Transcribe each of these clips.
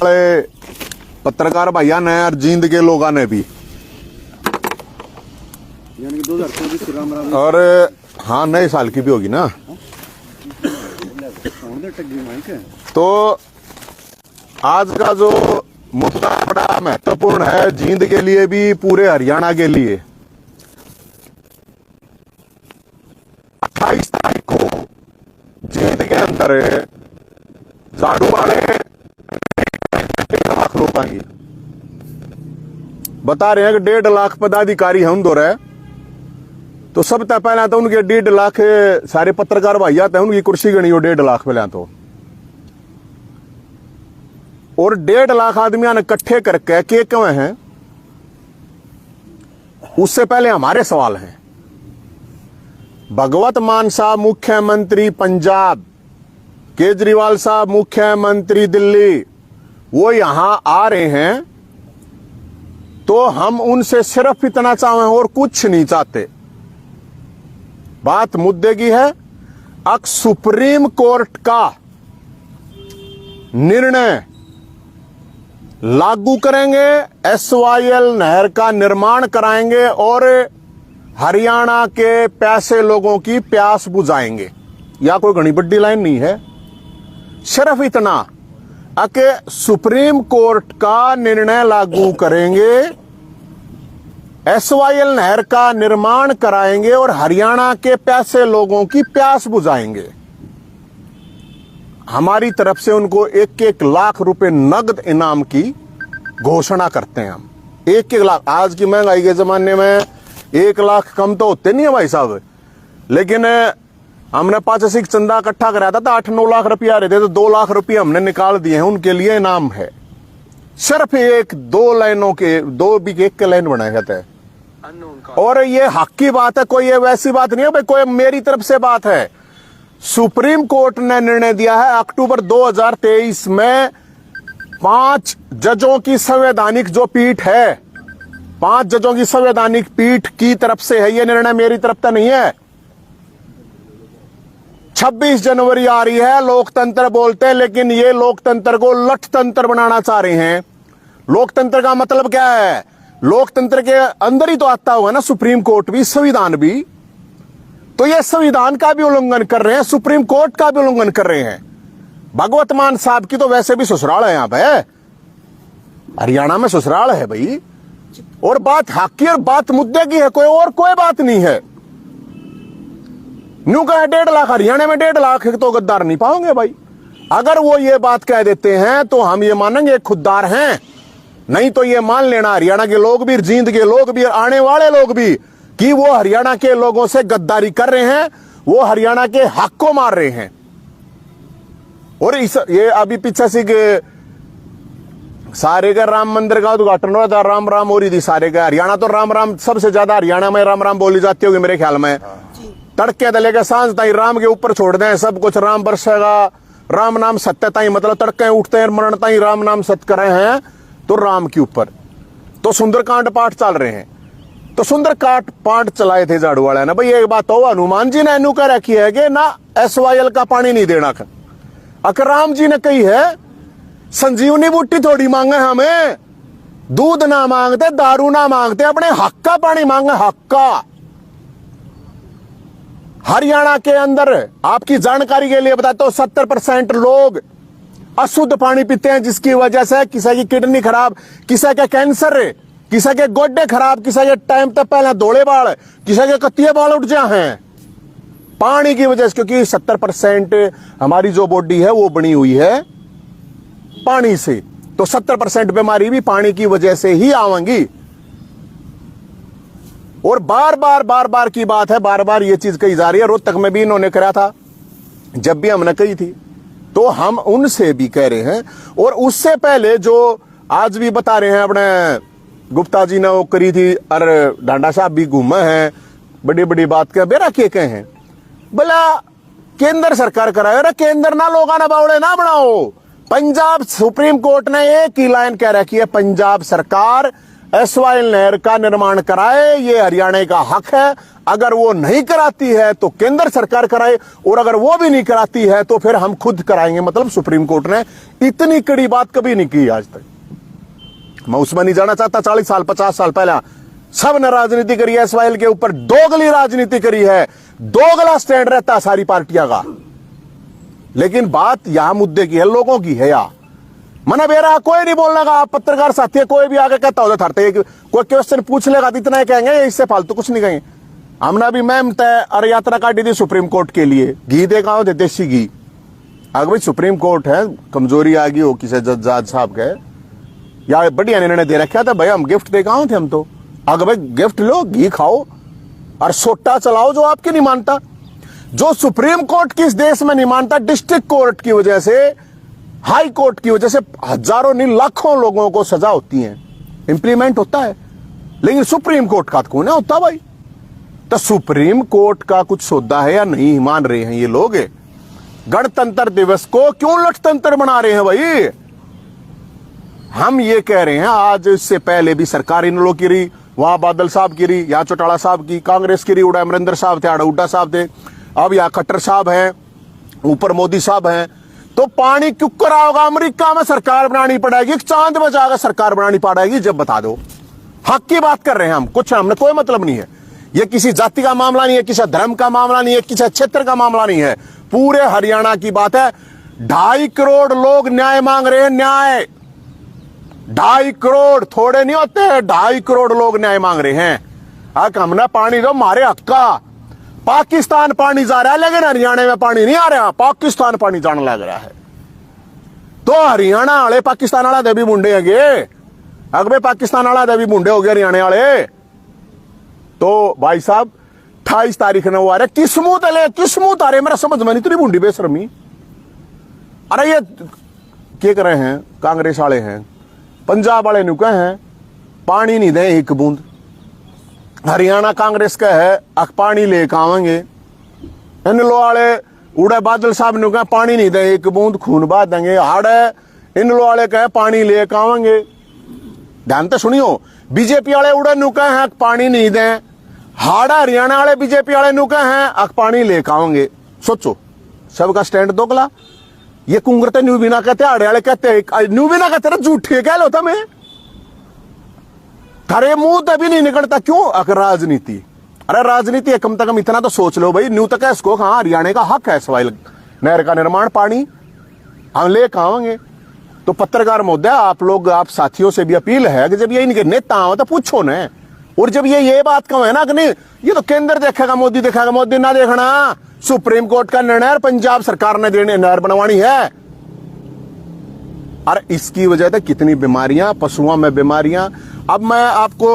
वाले पत्रकार भैया ने और जींद के लोगों ने भी, यानी कि 2024 राम राम और हाँ नए साल की भी होगी ना, तो आज का जो मुद्दा बड़ा महत्वपूर्ण है जींद के लिए भी, पूरे हरियाणा के लिए। 28 तारीख को जींद के अंदर झाड़ू वाले 1.5 लाख रोकेंगे। बता रहे हैं कि 1.5 लाख पदाधिकारी हम दो रहे, तो सबसे पहले तो उनके 1.5 लाख सारे पत्रकार भाई आते हैं, उनकी कुर्सी गणी हो 1.5 लाख पहले तो, और 1.5 लाख आदमियों ने इकट्ठे करके के क्यों हैं। उससे पहले हमारे सवाल हैं। भगवत मान साहब मुख्यमंत्री पंजाब, केजरीवाल साहब मुख्यमंत्री दिल्ली, वो यहां आ रहे हैं, तो हम उनसे सिर्फ इतना चाहें और कुछ नहीं चाहते। बात मुद्दे की है। अब सुप्रीम कोर्ट का निर्णय लागू करेंगे, SYL नहर का निर्माण कराएंगे और हरियाणा के पैसे लोगों की प्यास बुझाएंगे। या कोई घनी बड़ी लाइन नहीं है, सिर्फ इतना कि सुप्रीम कोर्ट का निर्णय लागू करेंगे, SYL नहर का निर्माण कराएंगे और हरियाणा के पैसे लोगों की प्यास बुझाएंगे। हमारी तरफ से उनको 1-1 लाख रुपए नगद इनाम की घोषणा करते हैं हम। 1-1 लाख। आज की महंगाई के जमाने में 1 लाख कम तो होते नहीं है भाई साहब, लेकिन हमने 5 चंदा इकट्ठा कराया था, 8-9 लाख रुपया आ रहे थे, तो 2 लाख रुपये हमने निकाल दिए हैं, उनके लिए इनाम है। सिर्फ 1-2 लाइनों के 1 लाइन बनाया जाता है, और ये हक की बात है, कोई ये वैसी बात नहीं है भाई, कोई मेरी तरफ से बात है। सुप्रीम कोर्ट ने निर्णय दिया है अक्टूबर 2023 में 5 जजों की संवैधानिक जो पीठ है, 5 जजों की संवैधानिक पीठ की तरफ से है ये निर्णय, मेरी तरफ तो नहीं है। 26 जनवरी आ रही है, लोकतंत्र बोलते हैं, लेकिन ये लोकतंत्र को लठतंत्र बनाना चाह रहे हैं। लोकतंत्र का मतलब क्या है? लोकतंत्र के अंदर ही तो आता होगा ना सुप्रीम कोर्ट भी, संविधान भी। तो ये संविधान का भी उल्लंघन कर रहे हैं, सुप्रीम कोर्ट का भी उल्लंघन कर रहे हैं। भगवत मान साहब की तो वैसे भी ससुराल है, यहां पे हरियाणा में ससुराल है भाई, और बात हक की और बात मुद्दे की है, कोई बात नहीं है। न्यू कहे 1.5 लाख, हरियाणा में 1.5 लाख तो गद्दार नहीं पाओगे भाई। अगर वो ये बात कह देते हैं तो हम ये मानेंगे खुददार हैं, नहीं तो ये मान लेना हरियाणा के लोग भी, जींद के लोग भी, आने वाले लोग भी, कि वो हरियाणा के लोगों से गद्दारी कर रहे हैं, वो हरियाणा के हक को मार रहे हैं। और ये अभी पीछे से सारे का राम मंदिर का उद्घाटन हो रहा था, राम राम हो रही थी सारे का। हरियाणा तो राम राम, सबसे ज्यादा हरियाणा में राम राम बोली जाती होगी मेरे ख्याल में। तड़के दले के सांझ ताई राम के ऊपर छोड़ दें, सब कुछ राम बरसेगा, राम नाम सत्य ताई, मतलब तड़के उठते हैं मरण ताई राम नाम सत्य कर रहे हैं, तो राम के ऊपर तो सुंदरकांड पाठ चल रहे हैं। तो सुंदरकांड पाठ चलाए थे झाड़ू वाले ने भाई। एक बात हो, हनुमान जी ने एनु कह रखी है कि ना SYL का पानी नहीं देना। अकराम जी ने कही है संजीवनी बूटी थोड़ी मांगे हमें, दूध ना मांगते, दारू ना मांगते, अपने हक का पानी मांगे, हक का। हरियाणा के अंदर आपकी जानकारी के लिए बताता हूं, 70% लोग अशुद्ध पानी पीते हैं, जिसकी वजह से किसी की किडनी खराब, किसी के कैंसर, किसी के गोड्डे खराब, किसी के टाइम तक पहले धोले बाल, किसी के कत्तिये बाल उठ जाए हैं पानी की वजह से। क्योंकि 70% हमारी जो बॉडी है वो बनी हुई है पानी से, तो 70% बीमारी भी पानी की वजह से ही आवेंगी। और बार बार की बात है, बार बार ये चीज कही जा रही है। रोहतक में भी इन्होंने करा था, जब भी हमने कही थी, तो हम उनसे भी कह रहे हैं। और उससे पहले जो आज भी बता रहे हैं, अपने गुप्ता जी ने वो करी थी, और डांडा साहब भी घूमे हैं, बड़ी बड़ी बात कह बेरा के कहे हैं, बोला केंद्र सरकार कराए, केंद्र ना लोग ना बावड़े ना बनाओ। पंजाब सुप्रीम कोर्ट ने एक ही लाइन कह रखी है, पंजाब सरकार एसवाइएल नहर का निर्माण कराए, ये हरियाणा का हक है। अगर वो नहीं कराती है तो केंद्र सरकार कराए, और अगर वो भी नहीं कराती है तो फिर हम खुद कराएंगे। मतलब सुप्रीम कोर्ट ने इतनी कड़ी बात कभी नहीं की आज तक। मैं उसमें नहीं जाना चाहता। 40 साल 50 साल पहले सब ने राजनीति करी है एसवाइएल के ऊपर, दोगली राजनीति करी है, दोगला स्टैंड रहता है सारी पार्टियां का। लेकिन बात यहां मुद्दे की है, लोगों की है। या मना बेरा कोई नहीं बोलने का। आप पत्रकार साथी है, कोई भी आगे कहता होता थरते, कोई क्वेश्चन पूछ लेगा तो इतना ही कहेंगे, इससे फालतू कुछ नहीं कहेंगे। हमने भी मैम तय अरे यात्रा काटी थी सुप्रीम कोर्ट के लिए, घी देखा हो देसी घी। अगर भाई सुप्रीम कोर्ट है, कमजोरी आ गई हो किसी जज साहब के, या बढ़िया निर्णय दे रखा था, भाई हम गिफ्ट दे थे हम तो। अगर भाई गिफ्ट लो, घी खाओ और सोटा चलाओ जो आपके नहीं मानता। जो सुप्रीम कोर्ट की इस देश में नहीं मानता, डिस्ट्रिक्ट कोर्ट की वजह से, हाई कोर्ट की वजह से हजारों नहीं लाखों लोगों को सजा होती है, इंप्लीमेंट होता है। लेकिन सुप्रीम कोर्ट का कौन है होता भाई? तो सुप्रीम कोर्ट का कुछ सौदा है या नहीं मान रहे हैं ये लोग? गणतंत्र दिवस को क्यों लठतंत्र बना रहे हैं भाई? हम ये कह रहे हैं, आज इससे पहले भी सरकार इन लोगों की रही, वहां बादल साहब की रही, यहाँ चौटाला साहब की, कांग्रेस की रही, उड़ा अमरिंदर साहब थे, आड़ा उड्डा साहब थे, अब यहाँ खट्टर साहब हैं, ऊपर मोदी साहब हैं। तो पानी क्यों करा होगा? अमेरिका में सरकार बनानी पड़ेगी, चांद में जाकर सरकार बनानी पड़ेगी, जब बता दो। हक की बात कर रहे हैं हम, कुछ हमने कोई मतलब नहीं है। ये किसी जाति का मामला नहीं है, किसी धर्म का मामला नहीं है, किसी क्षेत्र का मामला नहीं है, पूरे हरियाणा की बात है। 2.5 करोड़ लोग न्याय मांग रहे हैं, न्याय। 2.5 करोड़ थोड़े नहीं होते हैं, 2.5 करोड़ लोग न्याय मांग रहे हैं। हमने पानी दो, मारे हक का। पाकिस्तान पानी जा रहा है, लेकिन हरियाणा में पानी नहीं आ रहा, पाकिस्तान पानी जाने लग रहा है। तो हरियाणा वाले पाकिस्तान वाला देवी मुंडे है, अगले पाकिस्तान वाला देवी मुंडे हो गए हरियाणा वाले। तो भाई साहब 28 तारीख ने वो आ रहे, किस्मू तारे, मेरा समझ में नहीं तेरी मुंडी बेशर्मी। अरे ये क्या कर रहे हैं? कांग्रेस वाले हैं, पंजाब वाले नुके हैं, पानी नहीं दे एक बूंद। हरियाणा कांग्रेस का है, अख पानी लेकर आवेंगे। इन लो वाले उड़े बादल साहब ने कहा पानी नहीं दे एक बूंद, खून बहा देंगे। हाड़े इन लो वाले कहे पानी लेकर आवेंगे। ध्यान तो सुनियो, बीजेपी वाले उड़े नुके हैं, अख पानी नहीं दे। हाड़ा हरियाणा वाले बीजेपी वाले नुके हैं, अख पानी लेकर आवेंगे। सोचो, सबका स्टैंड दोगला। ये कुंगरते न्यू बिना कहते, आड़े वाले कहते, न्यू बिना कहते झूठे कह लो मैं। थारे मुंह तभी नहीं निकलता, क्यों? अगर राजनीति, अरे राजनीति कम से कम इतना तो सोच लो भाई। न्यू तक इसको हाँ हरियाणा का हक है एसवाइएल नहर का निर्माण, पानी हम ले आवेंगे। तो पत्रकार महोदय, आप लोग, आप साथियों से भी अपील है कि जब ये इनके नेता हो तो पूछो न। और जब ये बात कहो है ना कि नहीं, ये तो केंद्र देखेगा, मोदी देखेगा, मोदी ना देखना। सुप्रीम कोर्ट का निर्णय पंजाब सरकार ने देने नहर बनवानी है। अरे इसकी वजह से कितनी बीमारियां, पशुओं में बीमारियां। अब मैं आपको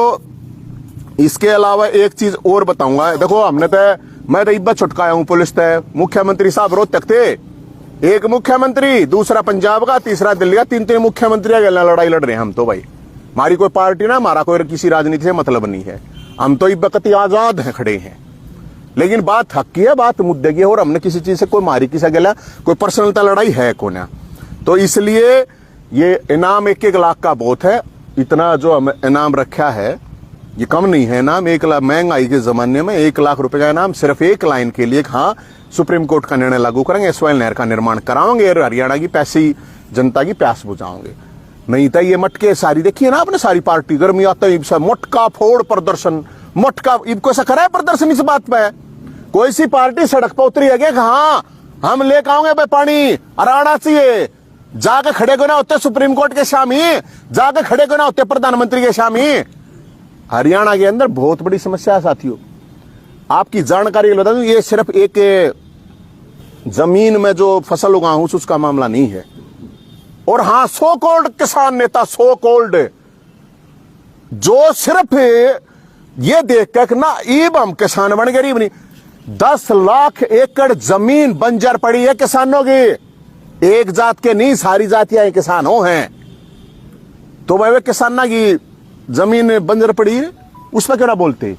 इसके अलावा एक चीज और बताऊंगा। देखो हमने तो, मैं तो इब्बा छुटकाया हूं पुलिस तय। मुख्यमंत्री साहब रोहतक थे, एक मुख्यमंत्री, दूसरा पंजाब का, तीसरा दिल्ली का, 3 मुख्यमंत्री के लड़ाई लड़ रहे हैं हम तो भाई। हमारी कोई पार्टी ना, हमारा कोई किसी राजनीति से मतलब नहीं है, हम तो इब्बकती आजाद हैं, खड़े हैं। लेकिन बात हक की है, बात मुद्दे की है, और हमने किसी चीज से कोई मारी किसी गला, कोई पर्सनलता लड़ाई है को ना। तो इसलिए ये इनाम 1-1 लाख का बहुत है। इतना जो हम इनाम रखा है ये कम नहीं है इनाम। 1 लाख, महंगाई के जमाने में 1 लाख रुपए का इनाम सिर्फ एक लाइन के लिए। हाँ, सुप्रीम कोर्ट का निर्णय लागू करेंगे, एसवाइएल नहर का निर्माण कराओगे और हरियाणा की पैसी जनता की प्यास बुझाओगे। नहीं तो ये मटके सारी देखिए ना आपने, सारी पार्टी गर्मी आता है मटका फोड़ प्रदर्शन, मटका इनको ऐसा करा है प्रदर्शन इस बात पे। कोई सी पार्टी सड़क पर उतरी है कि हाँ हम लेकर आओगे भाई पानी, अराना चाहिए, जाके खड़े को ना होते सुप्रीम कोर्ट के सामने, जाके खड़े को ना होते प्रधानमंत्री के सामने। हरियाणा के अंदर बहुत बड़ी समस्या है साथियों, आपकी जानकारी बता दूं, ये सिर्फ एक जमीन में जो फसल उगाऊं उसका मामला नहीं है। और हां, सो कॉल्ड किसान नेता, सो कॉल्ड, जो सिर्फ ये देख कर ना ईब हम किसान बन गए, नहीं 10 लाख एकड़ जमीन बंजर पड़ी है किसानों की। एक जात के नहीं, सारी जातियां किसानों हैं। तो भाई किसाना की जमीन बंजर पड़ी है, उसमें क्यों ना बोलते?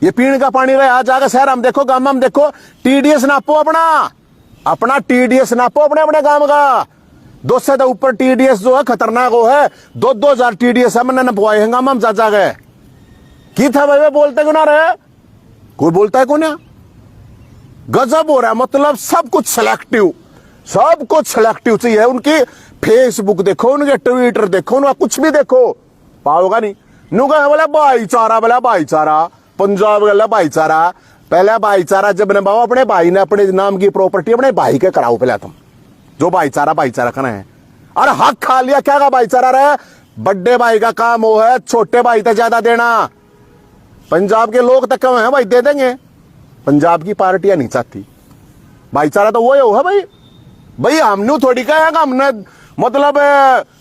ये पीने का पानी रहे, आज जाकर शहर हम देखो, गांव में हम देखो, टीडीएस नापो अपना टीडीएस नापो अपने गांव का। 200 से ऊपर टीडीएस जो है खतरनाक वो है। 2,000 टीडीएस है मैंने नपवाए हैं हम चाचा गए की था भाई बोलते क्यों ना रहे, कोई बोलता है कौन? गजब हो रहा है। मतलब सब कुछ सिलेक्टिव चाहिए। उनकी फेसबुक देखो, उनके ट्विटर देखो, उनका कुछ भी देखो, पाओगा नहीं। नु कहे बोला भाईचारा, पंजाब वाला भाईचारा। पहले भाईचारा जब नभाओ अपने भाई ने अपने नाम की प्रॉपर्टी अपने भाई के कराओ पहले तुम, जो भाईचारा करना है। अरे हक खा लिया क्या का भाईचारा रहे? बड़े भाई का काम वो है छोटे भाई तक ज्यादा देना। पंजाब के लोग तक कम है भाई, दे देंगे। पंजाब की पार्टियां नहीं चाहती भाईचारा, तो वो है भाई हमने थोड़ी कहा हमने मतलब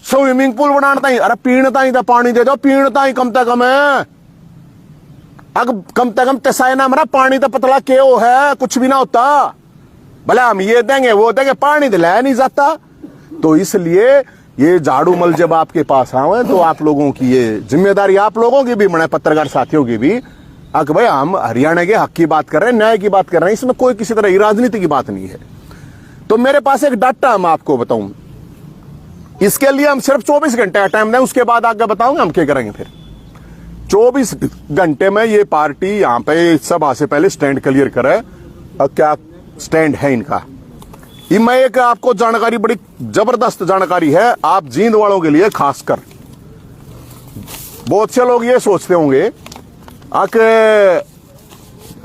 स्विमिंग पूल बनाना ही, अरे पीणता ही पानी दे दो, पीणता ही कम से कम है। अब कम से कम तसाए ना हमारा पानी तो पतला क्यों है, कुछ भी ना होता। भले हम ये देंगे वो देंगे, पानी तो लाया नहीं जाता। तो इसलिए ये झाड़ू मल जब आपके पास आवे तो आप लोगों की ये जिम्मेदारी, आप लोगों की भी, मैंने पत्रकार साथियों की भी, कि भाई हम हरियाणा के हक की बात कर रहे हैं, न्याय की बात कर रहे हैं, इसमें कोई किसी तरह की राजनीति की बात नहीं है। तो मेरे पास एक डाटा मैं आपको बताऊं, इसके लिए हम सिर्फ 24 घंटे का टाइम दें, उसके बाद आगे बताऊंगा हम क्या करेंगे। फिर 24 घंटे में ये पार्टी यहां पे सभा से पहले स्टैंड क्लियर करे। क्या स्टैंड है इनका, ये मैं एक आपको जानकारी, बड़ी जबरदस्त जानकारी है आप जींद वालों के लिए खासकर। बहुत से लोग ये सोचते होंगे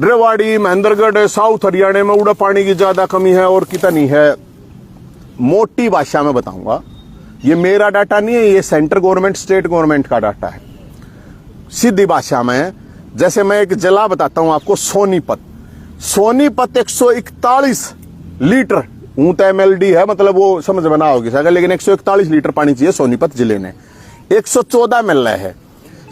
रेवाड़ी, महेंद्रगढ़, साउथ हरियाणा में उड़ा पानी की ज्यादा कमी है और कितनी है। मोटी भाषा में बताऊंगा, ये मेरा डाटा नहीं है, ये सेंट्रल गवर्नमेंट स्टेट गवर्नमेंट का डाटा है। सीधी भाषा में जैसे मैं एक जिला बताता हूं आपको, सोनीपत 141 लीटर ऊंचा MLD है, मतलब वो समझ में ना होगी सर, लेकिन 141 लीटर पानी चाहिए सोनीपत जिले ने। 114 मिल रहा है।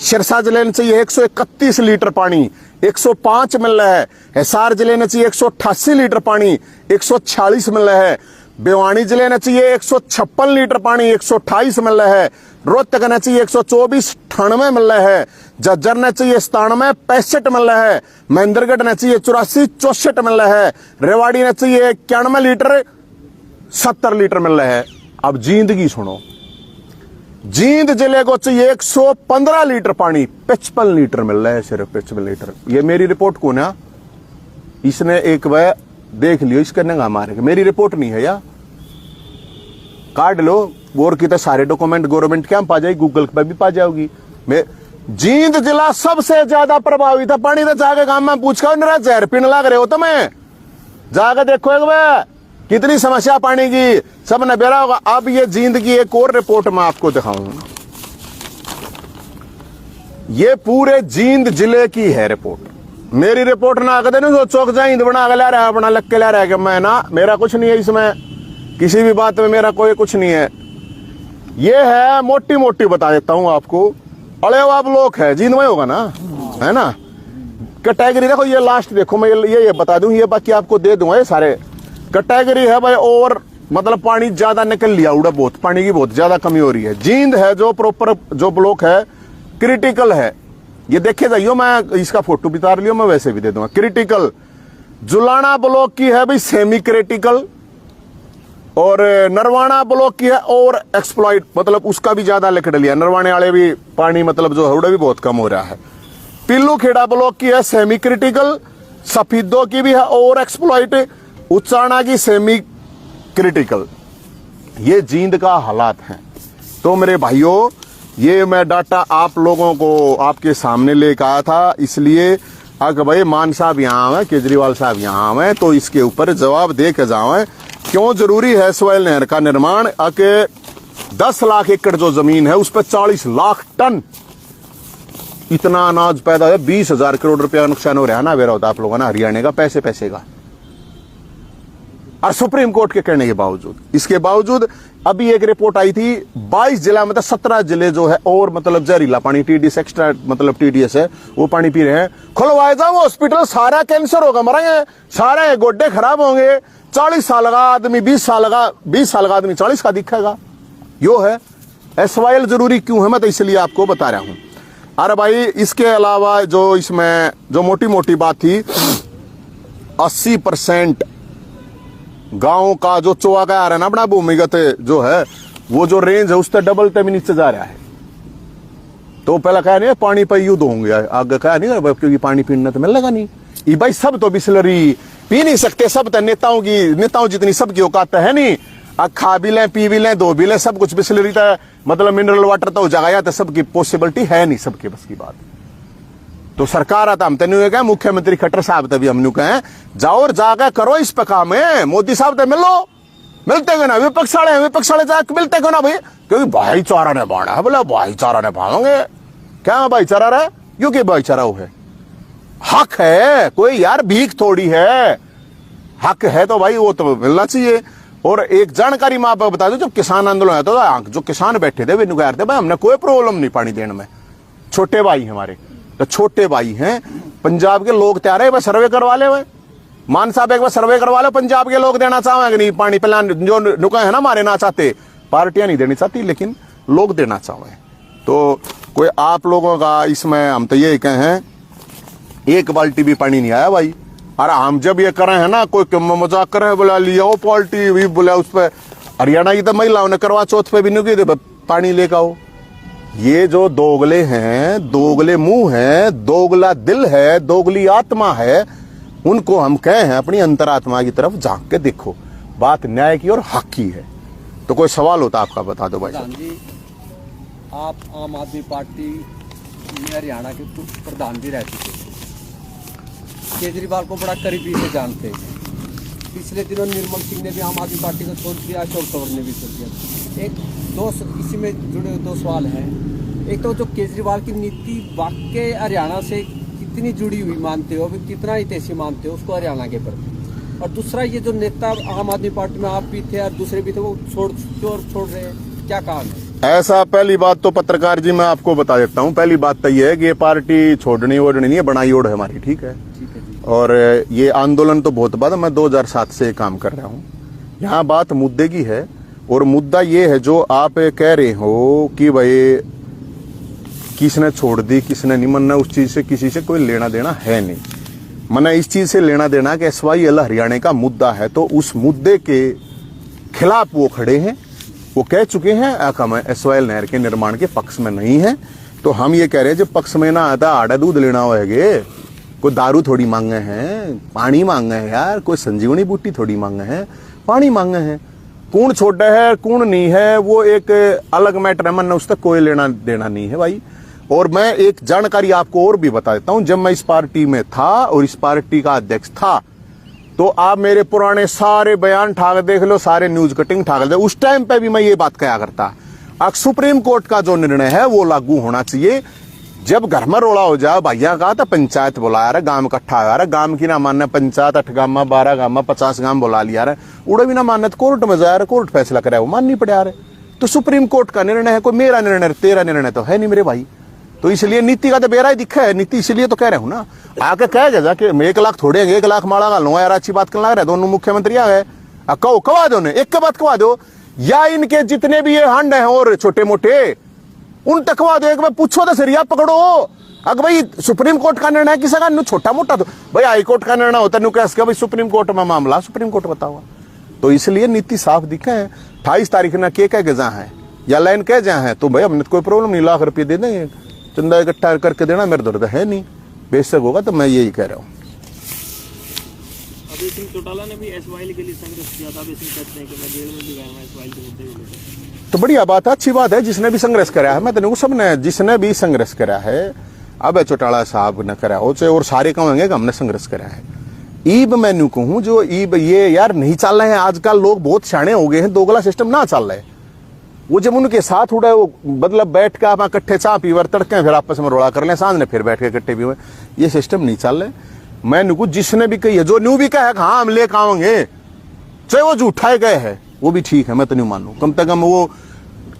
सिरसा जिले ने चाहिए 131 लीटर पानी, 105 मिल रहा है। हिसार जिले ने चाहिए 188 लीटर पानी, 146 मिल रहा है। भिवानी जिले ने चाहिए 156 लीटर पानी, 128 मिल रहा है। रोहतक ने चाहिए 124, 98 मिल रहा है। झज्जर ने चाहिए 97, 65 मिल रहा है। महेंद्रगढ़ ने चाहिए 84, 64 मिल रहा है। रेवाड़ी ने चाहिए 91 लीटर, 70 लीटर मिल रहा है। अब जींद की सुनो, जींद जिले को चाहिए 115 लीटर पानी, 55 लीटर मिल रहा है, सिर्फ 55 लीटर। ये मेरी रिपोर्ट कौन है, इसने एक बार देख लियो, इसका नंगा मारेगा, मेरी रिपोर्ट नहीं है या काट लो। और की तो सारे डॉक्यूमेंट गवर्नमेंट क्या पा जाएगी, गूगल पर भी पा जाओगी। मैं जींद जिला सबसे ज्यादा प्रभावित है पानी तो जाके गांव में पूछा मेरा जहर पीने लग रहे हो तो मैं जाकर देखो एक बार कितनी समस्या पानी की, सब ने बेरा होगा। अब ये जींद की एक और रिपोर्ट मैं आपको दिखाऊंगा, ये पूरे जींद जिले की है रिपोर्ट। मेरी रिपोर्ट ना आकर जो चौक जाइंद बना के ला रहा है, अपना लग के ला रहा है कि मैं ना, मेरा कुछ नहीं है इसमें, किसी भी बात में मेरा कोई कुछ नहीं है। ये है मोटी मोटी बता देता हूं आपको। अरे वो आप लोग है जींद में होगा ना, है ना, कैटेगरी देखो, ये लास्ट देखो, मैं ये बता दूं, ये बाकी आपको दे दूंगा। ये सारे कैटेगरी है भाई, और मतलब पानी ज्यादा निकल लिया उड़ा, बहुत पानी की बहुत ज्यादा कमी हो रही है। जींद है जो प्रॉपर जो ब्लॉक है क्रिटिकल है, ये देखे जाइयो, मैं इसका फोटो भी उतार लियो, मैं वैसे भी दे दूंगा। क्रिटिकल जुलाना ब्लॉक की है भाई सेमी क्रिटिकल, और नरवाना ब्लॉक की है और एक्सप्लॉइट, मतलब उसका भी ज्यादा लिख लिया। नरवाने वाले भी पानी मतलब जो है उड़ा भी बहुत कम हो रहा है। पिल्लू खेड़ा ब्लॉक की है सेमी क्रिटिकल, सफीदों की भी है और एक्सप्लॉइट, उचाना की सेमी क्रिटिकल। ये जींद का हालात है। तो मेरे भाइयों, ये मैं डाटा आप लोगों को आपके सामने लेकर आया था, इसलिए अगर भाई मान साहब यहाँ आए, केजरीवाल साहब यहाँ आए, तो इसके ऊपर जवाब दे के जाए क्यों जरूरी है सोयल नहर का निर्माण। आके 10 लाख एकड़ जो जमीन है उस पर 40 लाख टन इतना अनाज पैदा है, 20,000 करोड़ रुपया नुकसान हो रहा है ना, बेरा होता आप लोगों ना हरियाणा का पैसे का। और सुप्रीम कोर्ट के कहने के बावजूद, इसके बावजूद अभी एक रिपोर्ट आई थी 22 जिला में 17 जिले जो है और मतलब जहरीला पानी TDS एक्स्ट्रा मतलब TDS है वो पानी पी रहे हैं। खुलवाए जाओ हॉस्पिटल, सारा कैंसर होगा, मरेंगे सारे, गोड्डे खराब होंगे। 40 साल का आदमी 20 साल का आदमी 40 का दिखेगा। यो है SYL जरूरी क्यों है, मैं तो इसलिए आपको बता रहा हूं। अरे भाई इसके अलावा जो इसमें जो मोटी मोटी बात थी, 80% गांव का जो चोआ का आ रहा है ना अपना भूमिगत जो है वो जो रेंज है उससे डबल तक नीचे जा रहा है। तो पहला कहा नहीं पानी पर युद्ध होंगे, आगे कहा नहीं क्योंकि पानी पीने तो मिलेगा नहीं। ये भाई सब तो बिस्लरी पी नहीं सकते, सब तो नेताओं जितनी सबकी औकात है नहीं। खा भी लें, पी भी लें, धो भी लें, सब कुछ बिस्लरी तो मतलब मिनरल वाटर तो जगाया तो सबकी पॉसिबिलिटी है नहीं, सबके बस की बात। तो सरकार आता हम तेन कहें, मुख्यमंत्री खट्टर साहब तभी हमने कहें जाओ और जाकर करो इस पे काम है। मोदी साहब तो मिलो, मिलते गए ना विपक्ष वाले जाकर मिलते गए ना भाई, क्योंकि भाईचारा ने बाढ़ा है। बोला भाईचारा ने भागोगे क्या भाईचारा रहा, क्योंकि भाईचारा वो है, हक है, कोई यार भीख थोड़ी है, हक है तो भाई वो तो मिलना चाहिए। और एक जानकारी मैं आपको बता दूं, जब किसान आंदोलन है तो जो किसान बैठे थे वे कह रहे थे भाई हमने कोई प्रॉब्लम नहीं पानी देने में, छोटे भाई हमारे तो छोटे भाई हैं पंजाब के लोग तैयार है, सर्वे करवा ले। मान साहब एक बार सर्वे करवा लो, पंजाब के लोग देना चाहेंगे नहीं पानी पिलान, जो नुका है ना हमारे ना चाहते, पार्टियां नहीं देनी चाहती लेकिन लोग देना चाहे। तो कोई आप लोगों का इसमें हम तो ये कहें एक बाल्टी भी पानी नहीं आया भाई। अरे हम जब ये कर रहे हैं ना, कोई मजाक कर रहे हैं, बोला लिया वो पाल्टी भी, बोला उस पर हरियाणा की तो महिलाओं ने करवा चौथ पे भी नहीं की पानी लेकर आओ। ये जो दोगले हैं, दोगले मुंह हैं, दोगला दिल है, दोगली आत्मा है, उनको हम कहे हैं अपनी अंतरात्मा की तरफ झांक के देखो, बात न्याय की और हक की है। तो कोई सवाल होता आपका बता दो भाई साहब। जी, आप आम आदमी पार्टी में हरियाणा के प्रधान भी रह चुके थे, केजरीवाल को बड़ा करीबी से जानते हैं। पिछले दिनों निर्मल सिंह ने भी आम आदमी पार्टी को छोड़ दिया, अशोक तंवर ने भी छोड़ दिया। एक दो इसी में जुड़े दो सवाल हैं। एक तो जो केजरीवाल की नीति वाकई हरियाणा से कितनी जुड़ी हुई मानते हो, कितना हितैषी मानते हो उसको हरियाणा के प्रति, और दूसरा ये जो नेता आम आदमी पार्टी में आप भी थे और दूसरे भी थे वो छोड़ रहे हैं, क्या कारण है? ऐसा पहली बात तो पत्रकार जी मैं आपको बता देता हूँ, पहली बात तो ये है कि ये पार्टी छोड़नी वोड़नी नहीं है, बनाई ओढ़ है हमारी, ठीक है। और ये आंदोलन तो बहुत बाद, मैं 2007 से काम कर रहा हूँ। यहाँ बात मुद्दे की है, और मुद्दा ये है जो आप कह रहे हो कि भाई किसने छोड़ दी किसने नहीं, मना उस चीज से किसी से कोई लेना देना है नहीं। मना इस चीज से लेना देना कि SYL हरियाणा का मुद्दा है, तो उस मुद्दे के खिलाफ वो खड़े हैं, वो कह चुके हैं हम SYL नहर के निर्माण के पक्ष में नहीं है। तो हम ये कह रहे हैं जब पक्ष में ना आता आड़ा दूध लेना होएगे, कोई दारू थोड़ी मांगे हैं, पानी मांगे हैं यार, कोई संजीवनी बूटी थोड़ी मांगे हैं, पानी मांगे हैं। कौन छोटा है कौन नहीं है वो एक अलग मैटर है, मन उस तक कोई लेना देना नहीं है भाई। और मैं एक जानकारी आपको और भी बता देता हूं, जब मैं इस पार्टी में था और इस पार्टी का अध्यक्ष था, तो आप मेरे पुराने सारे बयान ठाक देख लो, सारे न्यूज कटिंग ठाक दे, उस टाइम पे भी मैं ये बात कहा करता, अब सुप्रीम कोर्ट का जो निर्णय है वो लागू होना चाहिए। जब घर में रोड़ा हो जाए भैया का तो पंचायत बुलाया रहा, गांव इकट्ठा आ रहा, गांव की ना मानना पंचायत 8 गांव में 12 गांव में 50 गांव बुला लिया रहा, उड़े भी ना मानना कोर्ट में जा रहा, कोर्ट फैसला कराया वो माननी पड़ा रहा। तो सुप्रीम कोर्ट का निर्णय है, कोई मेरा निर्णय तेरा निर्णय तो है नहीं मेरे भाई। तो इसलिए नीति का तो बेरा ही दिखा है, नीति इसलिए तो कह रहे हूं ना, आके कह गया कि 1 लाख थोड़े 1 लाख माड़ा गाल यार, अच्छी बात करने लग रहा है, दोनों मुख्यमंत्री आ गए, कहो कवा दो, एक के बात कवा दो, या इनके जितने भी ये हंड हैं और छोटे मोटे उन तक कवा दो, एक बार पूछो तो सरिया पकड़ो। अगर भाई सुप्रीम कोर्ट का निर्णय किसी का छोटा मोटा, तो भाई हाईकोर्ट का निर्णय होता है, भाई सुप्रीम कोर्ट में मामला सुप्रीम कोर्ट बताओ। तो इसलिए नीति साफ दिखे है, 28 तारीख ना के कह जा है या लाइन कह जा है, तो भाई हमने कोई प्रॉब्लम नहीं, लाख रुपये दे देंगे, चंदा इकट्ठा करके देना मेरे दर्द है नहीं, बेशक होगा। तो मैं यही कह रहा हूँ। अभी सिंह चौटाला ने भी SYL के लिए संघर्ष किया था, अभी सिंह कहते हैं कि मैं जेल में भी गया हूं SYL के मुद्दे को लेकर। तो बढ़िया बात है, अच्छी बात है, जिसने भी संघर्ष करा है, मैं तेन सबने जिसने भी संघर्ष करा है, अब चौटाला साहब ने करा हो चाहे और सारे कहेंगे कि हमने संघर्ष करा है। ईब मैनू कहूं जो ईब ये यार नहीं चल रहे हैं, आजकल लोग बहुत सियाने हो गए हैं, दोगला सिस्टम ना चल रहा है। वो जब उनके साथ उड़ा वो मतलब बैठ के आप इकट्ठे चाह पीवर तड़के फिर आपस में रोड़ा कर लें, सांझ ने फिर बैठ के इकट्ठे पीवे, ये सिस्टम नहीं चल रहा। मैं नुकू जिसने भी कही है, जो न्यू भी कहा है हाँ हम लेकर आएंगे, चाहे वो झूठाए गए है वो भी ठीक है, मैं तो नहीं मानू, कम से कम वो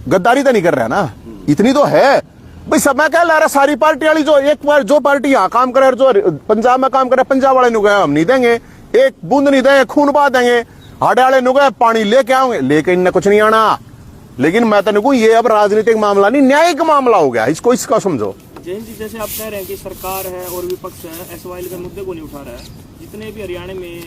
गद्दारी तो नहीं कर रहा है ना, इतनी तो है भाई। सब मैं कह ला रहा सारी पार्टी वाली जो एक बार जो पार्टी यहाँ काम करे जो पंजाब में काम करे, पंजाब वाले नुगे हम नहीं देंगे, एक बूंद नहीं देंगे, खून बहा देंगे, हाडे वाले नुगे पानी लेके आओगे, लेके इनने कुछ नहीं आना। लेकिन मैं तो कहूँ ये अब राजनीतिक मामला नहीं न्यायिक मामला हो गया, इसको इसका समझो। जैन जी जैसे आप कह रहे हैं कि सरकार है और विपक्ष है SYL के मुद्दे को नहीं उठा रहा है, जितने भी हरियाणा में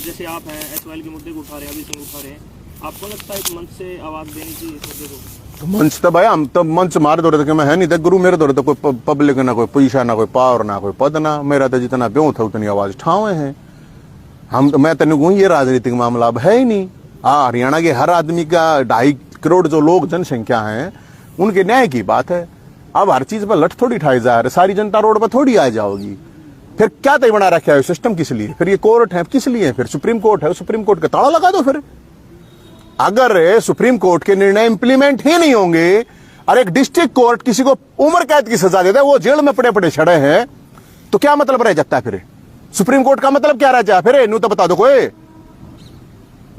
जैसे आप हैं SYL के मुद्दे को उठा रहे हैं, अभी सिंह उठा रहे हैं, आपको लगता है एक मंच से आवाज देनी चाहिए इस मुद्दे को? तो मंच तो भाई हम तो मंच मारे दौरे तो मैं है नहीं, गुरु मेरे दौरे तो कोई पब्लिक ना कोई पैसा ना कोई पावर ना कोई पद ना, मेरा तो जितना ब्यों था उतनी आवाज ठावे हैं हम। तो मैं तेन कहूँ ये राजनीतिक मामला अब है ही नहीं। हाँ, हरियाणा के हर आदमी का 2.5 करोड़ जो लोग जनसंख्या है उनके न्याय की बात है। अब हर चीज पर लठ थोड़ी ठाई जा रहे, सारी जनता रोड पर थोड़ी आ जाओगी। फिर क्या तय बना रखा है सिस्टम किस लिए? फिर ये कोर्ट है किस लिए? फिर सुप्रीम कोर्ट है, सुप्रीम कोर्ट का ताला लगा दो। फिर अगर सुप्रीम कोर्ट के निर्णय इंप्लीमेंट ही नहीं होंगे और एक डिस्ट्रिक्ट कोर्ट किसी को उम्र कैद की सजा देता है, वो जेल में पड़े पड़े छड़े हैं, तो क्या मतलब रह जाता है? फिर सुप्रीम कोर्ट का मतलब क्या रह जाए? फिर नू तो बता दो कोई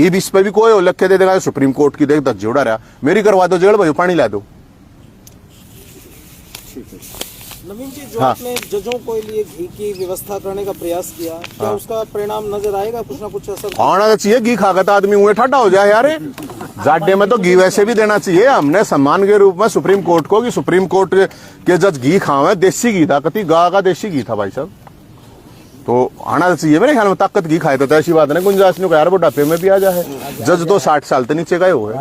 ये बीस पे भी कोई उल्लेख दे देगा सुप्रीम कोर्ट की, देख 10 जोड़ा रहा मेरी करवा दो जेल भाई, पानी ला दो। नवीन जी, जो हाँ। आपने जजों को लिए घी की व्यवस्था करने का प्रयास किया, क्या उसका परिणाम नजर आएगा? कुछ ना कुछ असर आना चाहिए। घी खाकर तो आदमी मुंह ठंडा हो जाए यार। जाडे में तो घी वैसे भी देना चाहिए। हमने सम्मान के रूप में सुप्रीम कोर्ट को कि सुप्रीम कोर्ट के जज घी खावे, देसी घी था, कति गाय का देसी घी था भाई साहब, तो आना चाहिए मेरे ख्याल में। ताकत घी खाए तो ऐसी बात नहीं, गुंजाइश नहीं यार बुढ़ापे में भी आ जाए। जज तो 60 साल तो नीचे गए हुए।